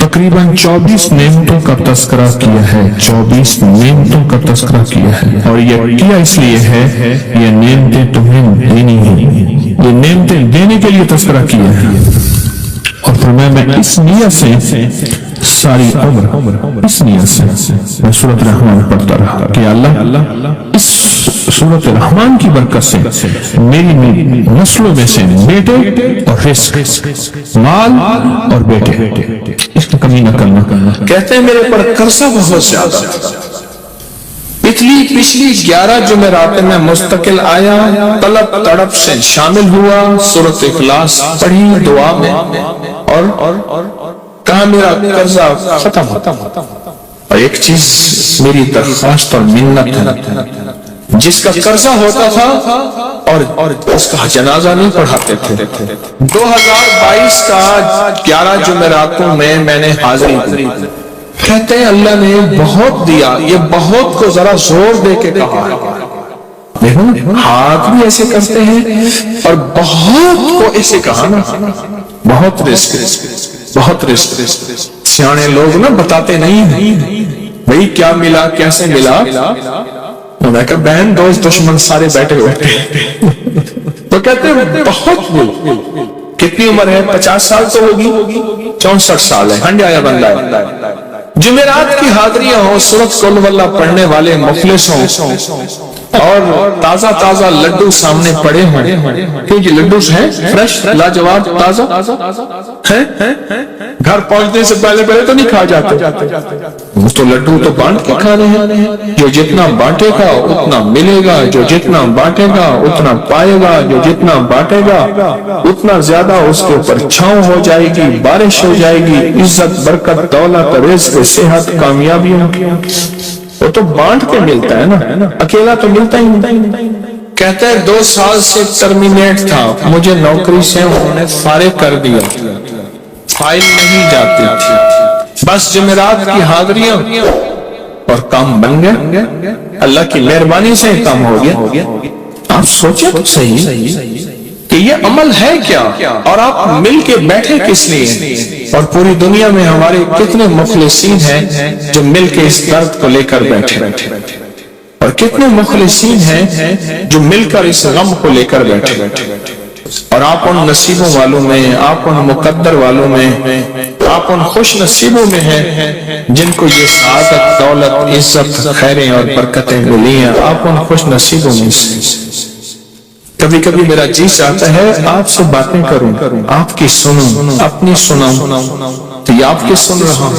تقریباً 24 نعمتوں کا تذکرہ کیا ہے، 24 نعمتوں کا تذکرہ کیا ہے، اور یہ کیا اس لیے ہے، یہ نعمتیں تمہیں دینی ہیں، یہ نعمتیں دینے کے لیے تذکرہ کیا ہے۔ اور فرمایا میں اس نیت سے ساری عمر اس نیت سے میں سورۃ الرحمن پڑھتا رہا کہ اللہ اس سورۃ الرحمن کی برکت سے میری نسلوں میں سے بیٹے اور رزق، مال اور بیٹے، اس کی کمی نہ کرنا۔ کہتے ہیں میرے پر قرضہ بہت زیادہ تھا، پچھلی 11 جمعرات میں مستقل آیا، طلب تڑپ سے شامل ہوا، سورۃ اخلاص پڑھی دعا میں، اور کہا میرا قرضہ ختم ہوتا۔ اور ایک چیز میری درخواست اور منت ہے، جس کا قرضہ ہوتا تھا اور اس کا جنازہ نہیں پڑھاتے تھے، 2022 کا 11 جمعراتوں میں نے حاضری دی۔ کہتے ہیں اللہ نے بہت دیا، یہ بہت کو ذرا زور دے کے کہا ہے، دیکھو ہاتھ بھی ایسے کرتے ہیں اور بہت کو ایسے کہا نا، بہت رزق، بہت رزق۔ سیانے لوگ نا بتاتے نہیں ہیں بھئی کیا ملا کیسے ملا، میں کہا بہن دوست دشمن سارے بیٹھے ہوئے تو کہتے ہیں بہت مل۔ کتنی عمر ہے؟ 50 سال تو ہوگی، 64 سال ہے، ہنڈیا بندہ ہے۔ جمعرات کی حاضریاں ہوں، سورۃ قل واللہ پڑھنے والے مخلص ہوں، اور تازہ تازہ لڈو سامنے پڑے ہوں، کہ یہ لڈو ہیں فریش لاجواب تازہ ہیں، گھر پہنچنے سے پہلے تو نہیں کھا جاتے، تو لڈو تو بانٹ کے کھانے ہیں، جو جتنا بانٹے گا اتنا ملے گا، جو جتنا بانٹے گا اتنا پائے گا، جو جتنا بانٹے گا اتنا زیادہ اس کے اوپر چھاؤں ہو جائے گی، بارش ہو جائے گی، عزت برکت دولت رزق صحت کامیابیوں کی، وہ تو بانٹ کے ملتا ہے نا، اکیلا تو ملتا ہی نہیں۔ کہتا ہے 2 سال سے ٹرمینیٹ تھا، مجھے نوکری سے انہوں نے فارغ کر دیا، فائل نہیں جاتی تھی، بس جمعرات کی حاضریاں اور کام بن گئے، اللہ کی مہربانی سے کام ہو گیا۔ آپ سوچیں تو صحیح کہ یہ عمل ہے کیا، اور آپ مل کے بیٹھے کس لیے، اور پوری دنیا میں ہمارے کتنے مخلصین ہیں جو مل کے اس درد کو لے کر بیٹھے، اور کتنے مخلصین ہیں جو مل کر اس غم کو لے کر بیٹھے، اور آپ ان نصیبوں والوں میں، آپ ان مقدر والوں میں، آپ ان خوش نصیبوں میں ہیں جن کو یہ سعادت دولت عزت خیریں اور برکتیں ملی ہیں، آپ ان خوش نصیبوں میں سے۔ کبھی کبھی میرا جی چاہتا ہے آپ سے باتیں کروں، آپ کی سنوں، اپنی سنوں، تو یہ آپ کی سن رہا ہوں۔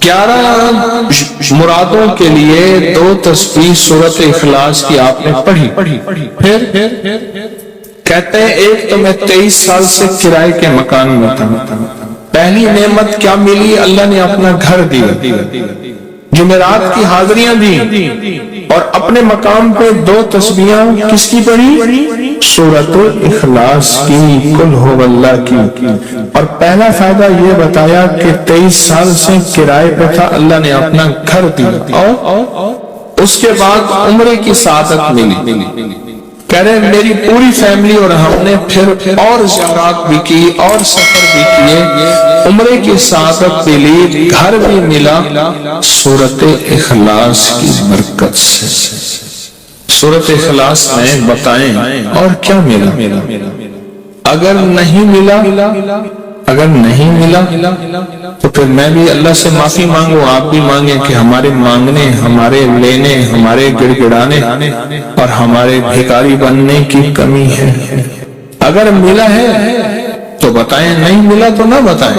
11 مرادوں کے لیے 2 تسبیح سورۃ اخلاص کی آپ نے پڑھی، پھر کہتے ہیں ایک تو میں 23 سال سے کرائے کے مکان میں تھا، پہلی نعمت کیا ملی، اللہ نے اپنا گھر دیا، جمعرات کی حاضریاں دی، اور اپنے مقام پہ 2 تسبیحاں کس کی پڑھی، سورۃ اخلاص کی، قل ہو اللہ کی۔ اور پہلا فائدہ یہ بتایا کہ 23 سال سے کرائے پہ تھا، اللہ نے اپنا گھر دیا، اور اس کے بعد عمرے کی سعادت ملی۔ کہہ رہے میری پوری فیملی اور ہم نے پھر اور زیارات بھی کی اور سفر بھی کیے، عمرے کی سعادت بھی لی، گھر بھی ملا، سورۃ اخلاص کی برکت سے۔ سورۃ اخلاص میں بتائیں اور کیا ملا، اگر نہیں ملا تو پھر میں بھی اللہ سے معافی مانگوں، آپ بھی مانگیں کہ ہمارے مانگنے، ہمارے لینے، ہمارے گڑ گڑانے اور ہمارے بھیکاری بننے کی کمی ہے۔ اگر ملا ہے تو بتائیں، نہیں ملا تو نہ بتائیں۔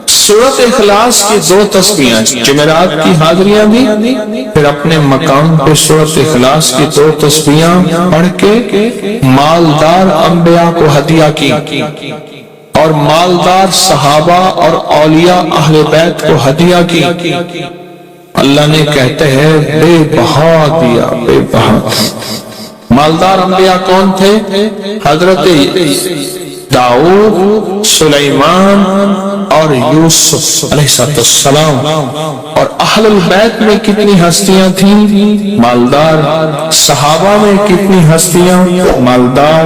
سورۃ اخلاص کی 2 تسبیحاں، جمعرات کی حاضریاں بھی، پھر اپنے مقام پہ سورۃ اخلاص کی 2 تسبیحاں پڑھ کے مالدار انبیاء کو ہدیہ کی، اور مالدار صحابہ اور اولیاء اہل بیت کو ہدیہ کی۔ اللہ نے کہتے ہیں بے بہا دیا، بے بہا۔ مالدار انبیاء کون تھے؟ حضرت داؤد، سلیمان اور یوسف علیہ السلام۔ اور اہل البیت میں کتنی ہستیاں تھیں؟ مالدار۔ صحابہ میں کتنی ہستیاں؟ مالدار۔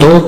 2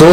2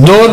2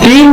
3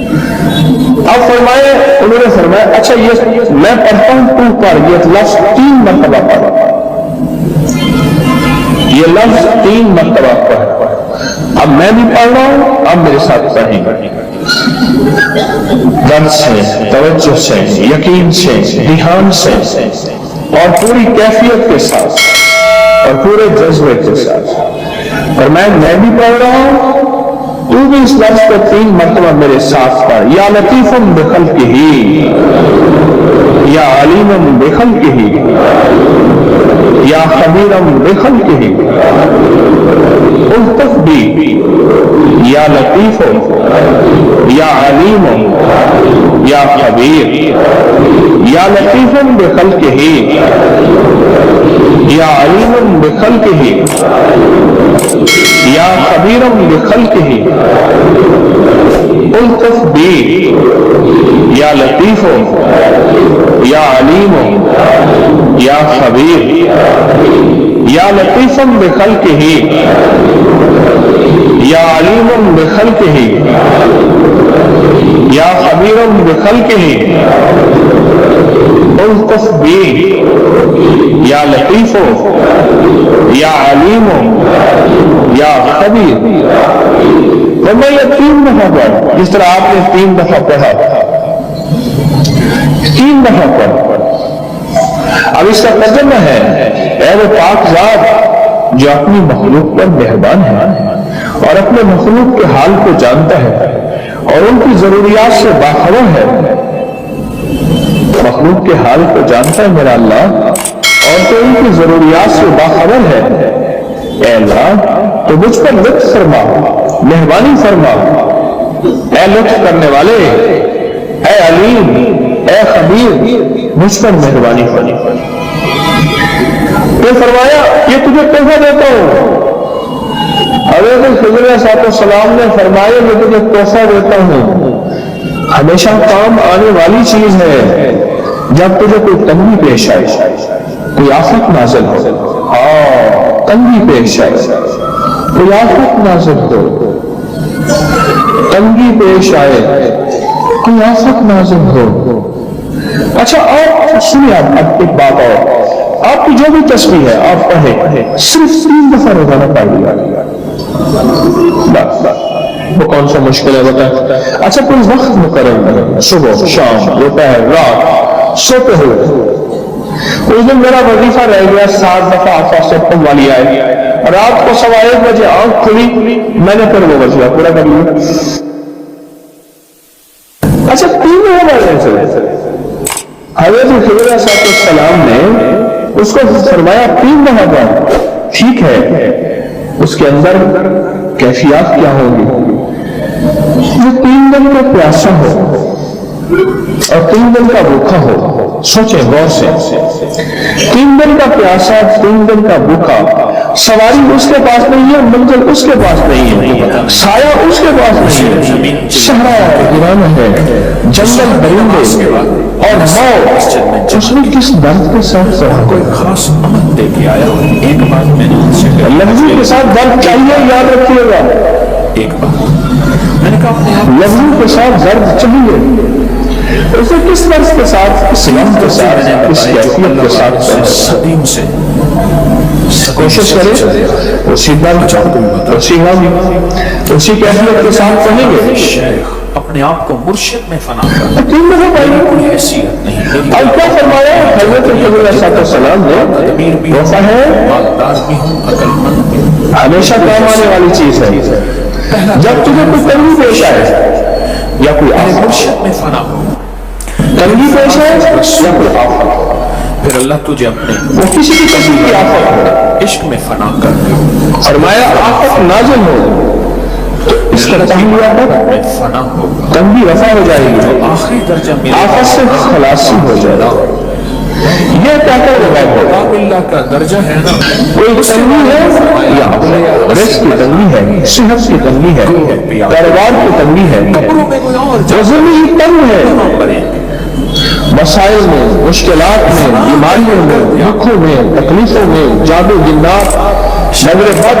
اب فرمائے انہوں نے فرمایا اچھا یہ میں پڑھتا ہوں تو پڑھ، یہ لفظ 3 مرتبہ پڑھ، یہ لفظ 3 مرتبہ پڑھ، اب میں بھی پڑھ رہا ہوں، اب میرے ساتھ پڑھیں گے درد سے، توجہ سے، یقین سے، دھیان سے اور پوری کیفیت کے ساتھ اور پورے جذبے کے ساتھ۔ اور میں بھی پڑھ رہا ہوں، تو بھی اس لفظ کو 3 مرتبہ میرے ساتھ پڑھ، یا لطیفم بخلقہ یا علیم بخلقہ یا خبیرم بخلقہ، الطف بی یا لطیف یا علیم یا خبیر، یا لطیفم بخلقہ یا علیم بخلقہ یا خبیرم بخلقہ، الطف بی یا لطیف یا علیم یا خبیر، یا لطیفم بخلقہ یا علیم بخلقہ یا خبیرم بخلقہ، الطف بی یا لطیف یا علیم یا خبیر۔ تو میں یہ 3 دفعہ پڑھا، جس طرح آپ نے 3 دفعہ پڑھا، 3 دفعہ پڑھا۔ اب اس کا ترجمہ ہے، اے وہ پاک ذات جو اپنی مخلوق پر مہربان ہے اور اپنے مخلوق کے حال کو جانتا ہے اور ان کی ضروریات سے باخبر ہے، مخلوق کے حال کو جانتا ہے میرا اللہ اور تو ان کی ضروریات سے باخبر ہے، اے اللہ تو مجھ پر لطف فرما، مہربانی فرما، اے لطف کرنے والے، اے علیم، اے خبیر، مجھ پر مہربانی فرما۔ پھر فرمایا یہ تجھے تحفہ دیتا ہوں، حضرت خضر علیہ السلام نے فرمایا میں تجھے تحفہ دیتا ہوں، ہمیشہ کام آنے والی چیز ہے جب تجھے کوئی تنگی پیش آئے، کوئی آفت نازل ہو، ہاں تنگی پیش آئے، کوئی آفت نازل ہو، تنگی پیش آئے، کوئی آفت نازل ہو۔ اچھا آپ سنیے، آپ ایک بات اور، آپ کی جو بھی تسبیح ہے آپ پڑھیں، صرف 3 دفعہ روزانہ پڑھ لیا، وہ کون سا مشکل ہے بتائیں؟ اچھا کوئی وقت مقرر کریں، صبح، شام، دوپہر، رات، سوتے ہوئے۔ اس دن میرا وظیفہ رہ گیا 7 دفعہ آفا سے پڑھنے والی آئے، رات کو 1:15 بجے آنکھ کھلی، میں نے پھر وہ وظیفہ پورا کر لیا۔ اچھا 3 دفعہ حضرت خضر علیہ السلام نے اس کو فرمایا 3 دفعہ پڑھ، ٹھیک ہے، اس کے اندر کیفیات کیا ہوگی؟ جو 3 دن کا پیاسا ہو اور 3 دن کا بھوکا ہو، سوچیں غور سے، 3 دن کا پیاسا، 3 دن کا بھوکا، سواری اس کے پاس نہیں ہے، منزل اس کے پاس نہیں ہے، سایہ اس کے پاس نہیں ہے، صحرا ویران ہے، جنگل درندے اور موت، اس نے کس درد کے ساتھ پڑھا؟ کوئی خاص امن دے کے آیا، ایک بات میں نے ان سے کہا، لفظوں کے ساتھ درد چاہیے، یاد رکھیے گا، ایک بات میں نے کہا اپنے آپ لفظوں کے ساتھ درد چاہیے، اسے کس طرح کے ساتھ، اس لفظ کے ساتھ، اس کیفیت کے ساتھ صدیم سے کوشش کریں، اسی درد، اسی غم، اسی کیفیت کے ساتھ پڑھیں گے۔ شیخ اپنے آپ کو مرشد میں فنا کر، 3 دفعہ پڑھیں گے۔ کوئی حیثیت نہیں، اب کیا فرمایا حضرت خضر علیہ السلام نے؟ امیر بھی ویسا ہے، مالدار بھی ہوں، عقل مند بھی ہوں، ہمیشہ کام آنے والی چیز ہے، جب تجھے کوئی تنگی پیش آئے یا کوئی آفت، مرشد میں فنا ہو، تنگی پیش آئے یا کوئی آفت، پھر اللہ تجھے اپنے وہ کسی کی قسم کی آفت ہو، عشق میں فنا کر دے، فرمایا آفت نازل ہو، اس کا تنگی آفت میں فنا ہوگا، تنگی رفع ہو جائے گی، آخری درجہ میرے آفت سے خلاصی ہو جائے گا۔ یہ کیا کر رہا ہے؟ اللہ کا درجہ ہے نا، کوئی تنگی ہے یا رزق کی تنگی ہے، صحت کی تنگی ہے، کاروبار کی تنگی ہے، قبروں میں کوئی اور زندگی تنگ ہے، مسائل میں، مشکلات میں، بیماریوں میں، دکھوں میں، تکلیفوں میں، جادو جنات، نظر بد،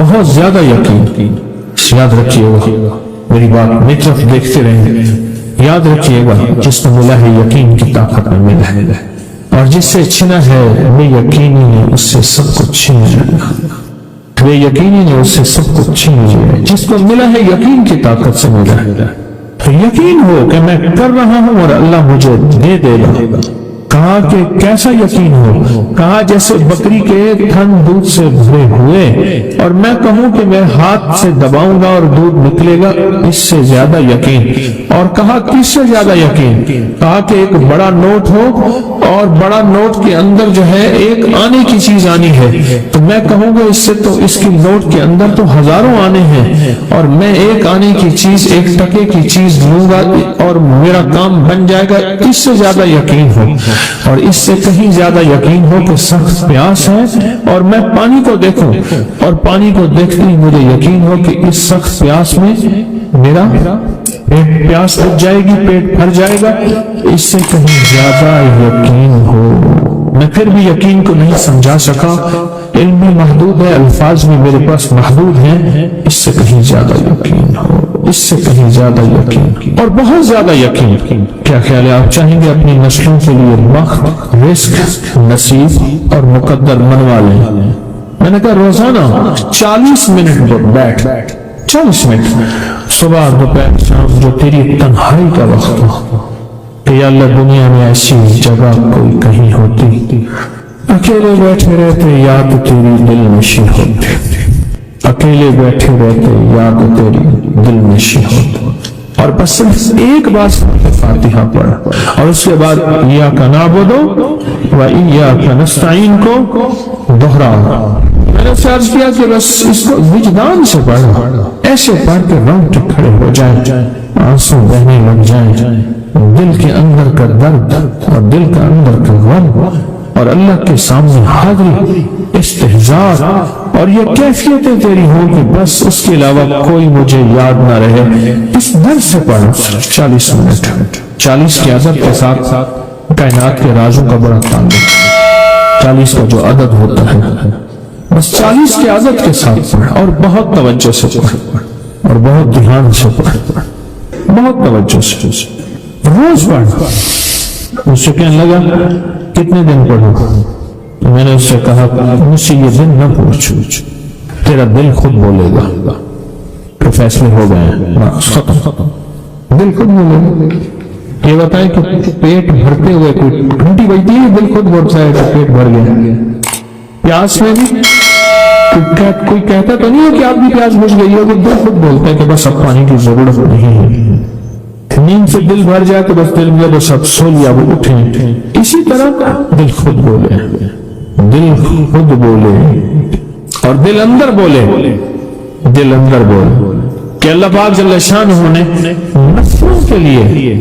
بہت زیادہ یقین. یاد رکھیے گا میری بات، میری طرف دیکھتے رہیں. یاد رکھیے گا جس کو ملا ہے یقین کی طاقت میں ملا ہے، اور جس سے چھنا ہے وہ یقینی نے اس سے سب کچھ چھین لیا. وہ یقینی نے اس سے سب کچھ چھین لیا. جس کو ملا ہے یقین کی طاقت سے ملا ہے. تو یقین ہو کہ میں کر رہا ہوں اور اللہ مجھے دے دے گا. کہا کہ کیسا یقین ہو؟ کہا جیسے بکری کے تھن دودھ سے بھرے ہوئے اور میں کہوں کہ میں ہاتھ سے دباؤں گا اور دودھ نکلے گا، اس سے زیادہ یقین. اور کہا کس سے زیادہ یقین؟ کہا کہ ایک بڑا نوٹ ہو اور بڑا نوٹ کے اندر جو ہے ایک آنے کی چیز آنی ہے، تو میں کہوں گا اس سے تو اس کی نوٹ کے اندر تو ہزاروں آنے ہیں، اور میں ایک آنے کی چیز، ایک ٹکے کی چیز لوں گا اور میرا کام بن جائے گا. اس سے زیادہ یقین ہو. اور اس سے کہیں زیادہ یقین ہو کہ سخت پیاس ہے اور میں پانی کو دیکھوں اور پانی کو دیکھتے ہی مجھے یقین ہو کہ اس سخت پیاس میں میرا پیاس بچ جائے گی، پیٹ بھر جائے گا. اس سے کہیں زیادہ یقین ہو. میں پھر بھی یقین کو نہیں سمجھا سکا. علم بھی محدود ہے، الفاظ بھی میرے پاس محدود ہیں. اس سے کہیں زیادہ یقین ہو، اس سے کہیں زیادہ یقین اور بہت زیادہ یقین. کیا خیال ہے؟ آپ چاہیں گے اپنی نسلوں کے لیے وقت، رزق، نصیب اور مقدر منوا لیں. میں نے کہا روزانہ 40 منٹ بیٹھ 40 منٹ صبح دوپہر شام جو تیری تنہائی کا وقت ہو کہ یا اللہ دنیا میں ایسی جگہ کوئی کہیں ہوتی، اکیلے بیٹھے رہتے یاد تیری دل نشین ہوتی، اکیلے بیٹھے رہتے یاد تیری دل نشین ہوتی. اور بس صرف ایک بار فاتحہ پڑھا اور اس کے بعد ایاک نعبد و ایاک نستعین کو دوہرا. میں نے عرض کیا کہ بس اس کو وجدان سے پڑھا، ایسے پڑھ کے رونگٹے کھڑے ہو جائیں، آنسو بہنے لگ جائیں، دل کے اندر کا درد اور دل کا اندر کا غم اور اللہ کے سامنے حاضری، استحضار اور یہ کیفیتیں تیری ہوں کہ بس اس کے علاوہ کوئی مجھے یاد نہ رہے. اس درد سے پڑھا 40 منٹ. 40 کی عدد کے ساتھ کائنات کے رازوں کا بڑا تعلق. 40 کا جو عدد ہوتا ہے بس 40 کی عدد کے ساتھ پڑھ اور بہت توجہ سے پڑھ اور بہت دھیان سے پڑھ، بہت توجہ سے روز پڑھ. مجھ سے کہنے لگا کتنے دن پڑھوں؟ تو میں نے اس سے کہا مجھ سے یہ دن نہ پوچھ، تیرا دل خود بولے گا کہ فیصلے ہو گئے ہیں، ختم. دل خود بولے گا. یہ بتائیں کہ پیٹ بھرتے ہوئے کوئی گھنٹی بجتی ہے، دل خود بولتا ہے کہ پیٹ بھر گیا. پیاس میں بھی کوئی کہتا تو نہیں ہے کہ آپ کی پیاس بجھ گئی ہے، دل خود بولتا ہے کہ بس اب پانی کی ضرورت نہیں ہے. نیند سے دل بھر جائے تو بس دل میں بس اب سو لیا، وہ اٹھیں. اسی طرح دل خود بولے، دل خود بولے اور دل اندر بولے، دل اندر بولے کہ اللہ پاک جل شانہ نے نسلوں کے لیے